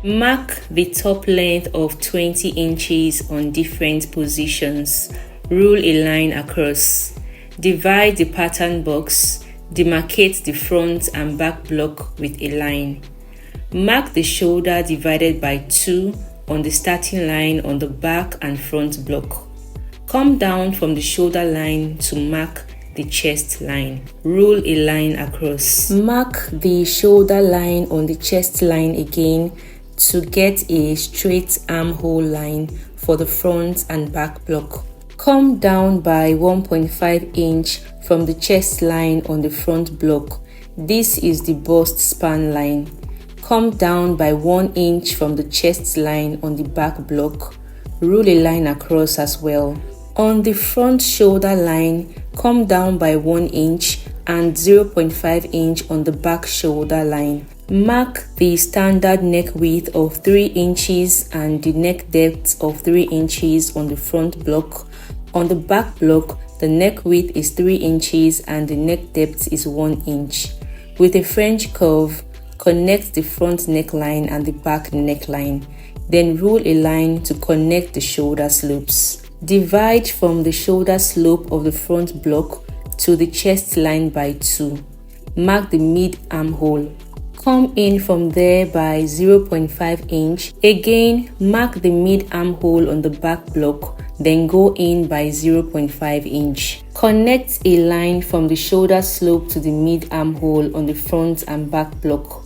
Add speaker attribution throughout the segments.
Speaker 1: Mark the top length of 20 inches on different positions. Rule a line across. Divide the pattern box. Demarcate the front and back block with a line. Mark the shoulder divided by 2 on the starting line on the back and front block. Come down from the shoulder line to mark the chest line. Rule a line across. Mark the shoulder line on the chest line again to get a straight armhole line for the front and back block. Come down by 1.5 inch from the chest line on the front block. This is the bust span line. Come down by 1 inch from the chest line on the back block. Rule a line across as well. On the front shoulder line, come down by 1 inch and 0.5 inch on the back shoulder line. Mark the standard neck width of 3 inches and the neck depth of 3 inches on the front block. On the back block, the neck width is 3 inches and the neck depth is 1 inch. With a French curve, connect the front neckline and the back neckline. Then rule a line to connect the shoulder slopes. Divide from the shoulder slope of the front block to the chest line by 2. Mark the mid armhole. Come in from there by 0.5 inch. Again, mark the mid armhole on the back block, then go in by 0.5 inch. Connect a line from the shoulder slope to the mid armhole on the front and back block.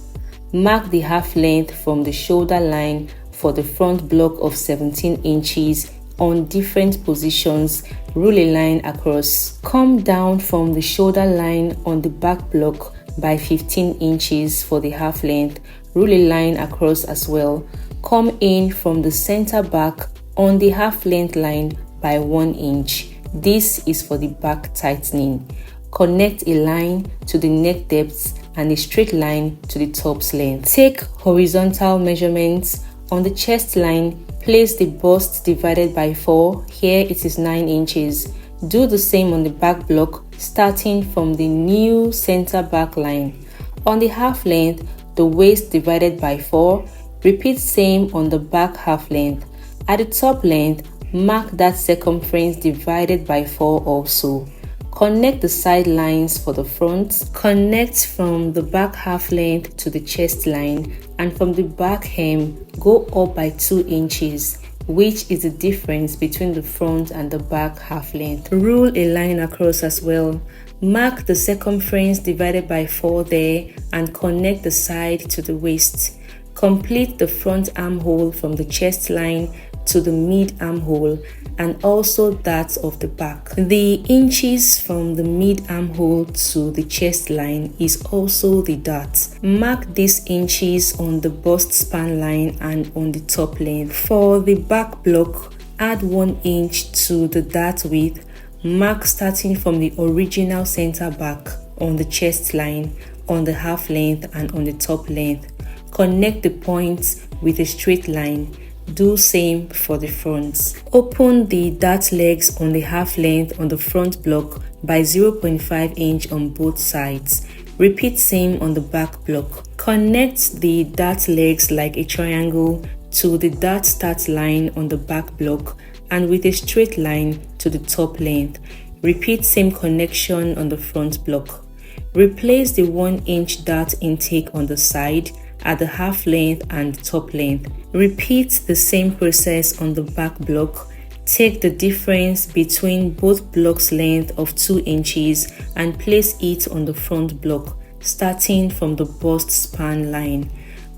Speaker 1: Mark the half length from the shoulder line for the front block of 17 inches on different positions. Rule a line across. Come down from the shoulder line on the back block by 15 inches for the half length. Rule a line across as well. Come in from the center back on the half length line by 1 inch. This is for the back tightening. Connect a line to the neck depth and a straight line to the top's length. Take horizontal measurements. On the chest line, place the bust divided by 4. Here it is 9 inches. Do the same on the back block, starting from the new center back line. On the half length, the waist divided by 4. Repeat same on the back half length. At the top length, mark that circumference divided by 4 also. Connect the side lines for the front. Connect from the back half length to the chest line, and from the back hem, go up by 2 inches, which is the difference between the front and the back half length. Rule a line across as well. Mark the circumference divided by 4 there and connect the side to the waist. Complete the front armhole from the chest line to the mid armhole and also that of the back. The inches from the mid armhole to the chest line is also the dart. Mark these inches on the bust span line and on the top length. For the back block, add 1 inch to the dart width. Mark starting from the original center back on the chest line, on the half length and on the top length. Connect the points with a straight line. Do same for the front. Open the dart legs on the half length on the front block by 0.5 inch on both sides. Repeat same on the back block. Connect the dart legs like a triangle to the dart start line on the back block and with a straight line to the top length. Repeat same connection on the front block. Replace the 1 inch dart intake on the side at the half length and top length. Repeat the same process on the back block. Take the difference between both blocks' length of 2 inches and place it on the front block, starting from the bust span line.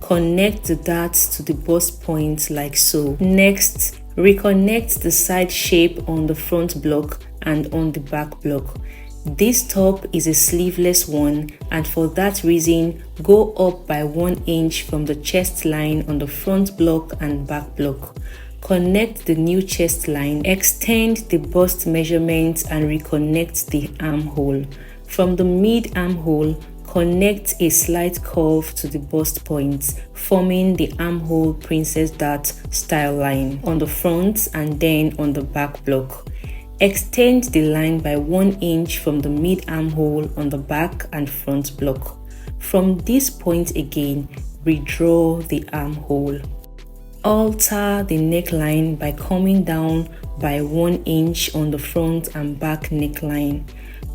Speaker 1: Connect the darts to the bust point like so. Next, reconnect the side shape on the front block and on the back block. This top is a sleeveless one, and for that reason, go up by 1 inch from the chest line on the front block and back block. Connect the new chest line, extend the bust measurement and reconnect the armhole. From the mid armhole, connect a slight curve to the bust point, forming the armhole princess dart style line on the front and then on the back block. Extend the line by 1 inch from the mid armhole on the back and front block. From this point again, redraw the armhole. Alter the neckline by coming down by 1 inch on the front and back neckline.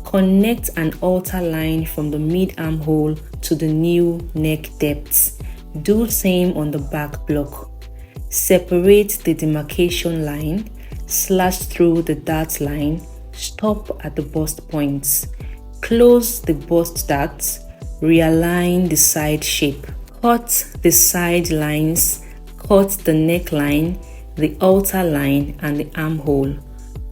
Speaker 1: Connect an alter line from the mid-armhole to the new neck depth. Do same on the back block. Separate the demarcation line, slash through the dart line, stop at the bust points. Close the bust dart, realign the side shape. Cut the side lines, cut the neckline, the alter line and the armhole.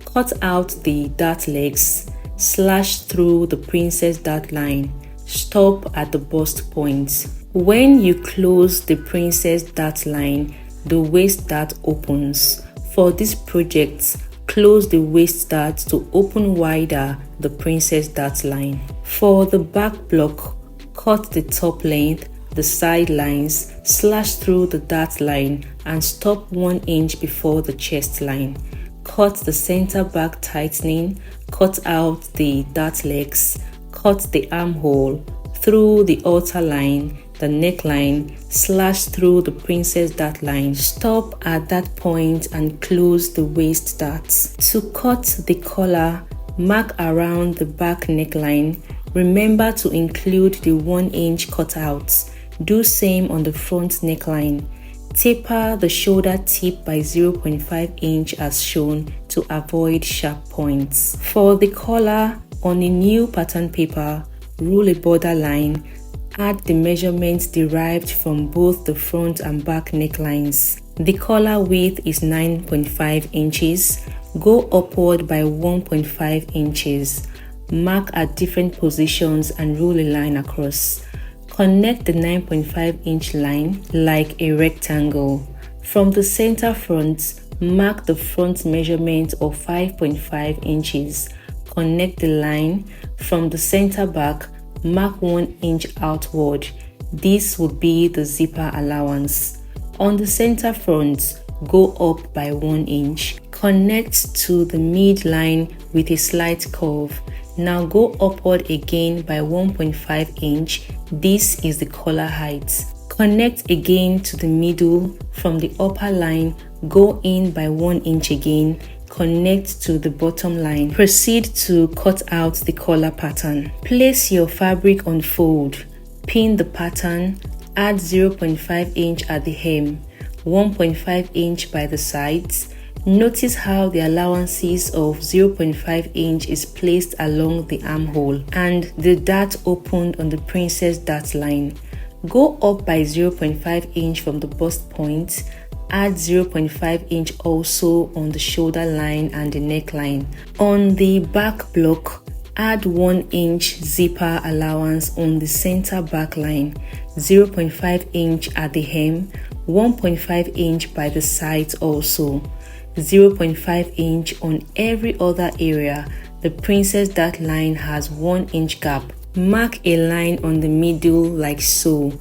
Speaker 1: Cut out the dart legs, slash through the princess dart line, stop at the bust point. When you close the princess dart line, the waist dart opens. For this project, close the waist dart to open wider the princess dart line. For the back block, cut the top length, the side lines, slash through the dart line and stop 1 inch before the chest line. Cut the center back tightening, cut out the dart legs, cut the armhole, through the alter line, the neckline, slash through the princess dart line. Stop at that point and close the waist darts. To cut the collar, mark around the back neckline. Remember to include the 1 inch cutouts. Do same on the front neckline. Taper the shoulder tip by 0.5 inch as shown to avoid sharp points. For the collar, on a new pattern paper, rule a border line. Add the measurements derived from both the front and back necklines. The collar width is 9.5 inches. Go upward by 1.5 inches. Mark at different positions and rule a line across. Connect the 9.5 inch line like a rectangle. From the center front, mark the front measurement of 5.5 inches. Connect the line. From the center back, mark 1 inch outward. This would be the zipper allowance. On the center front, go up by 1 inch. Connect to the midline with a slight curve. Now go upward again by 1.5 inch. This is the collar height. Connect again to the middle. From the upper line, go in by 1 inch again. Connect to the bottom line. Proceed to cut out the collar pattern. Place your fabric on fold. Pin the pattern. Add 0.5 inch at the hem, 1.5 inch by the sides. Notice how the allowances of 0.5 inch is placed along the armhole and the dart opened on the princess dart line. Go up by 0.5 inch from the bust point. Add 0.5 inch also on the shoulder line and the neckline. On the back block, add 1 inch zipper allowance on the center back line, 0.5 inch at the hem, 1.5 inch by the sides also, 0.5 inch on every other area. The princess dart line has 1 inch gap. Mark a line on the middle like so.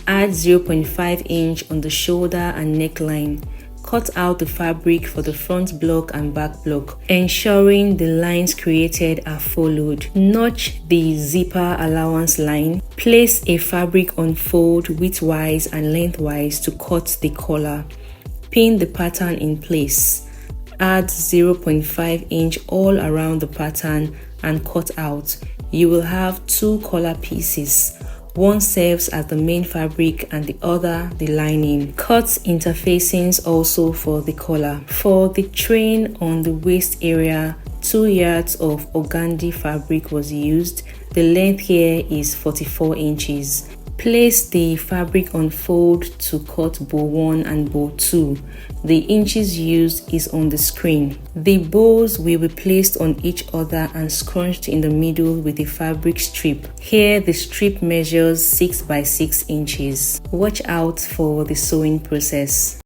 Speaker 1: Add 0.5 inch on the shoulder and neckline. Cut out the fabric for the front block and back block, ensuring the lines created are followed. Notch the zipper allowance line. Place a fabric on fold widthwise and lengthwise to cut the collar. Pin the pattern in place. Add 0.5 inch all around the pattern and cut out. You will have 2 collar pieces. One serves as the main fabric and the other the lining. Cut interfacings also for the collar. For the train on the waist area, 2 yards of organdy fabric was used. The length here is 44 inches. Place the fabric on fold to cut bow 1 and bow 2. The inches used is on the screen. The bows will be placed on each other and scrunched in the middle with a fabric strip. Here the strip measures 6 by 6 inches. Watch out for the sewing process.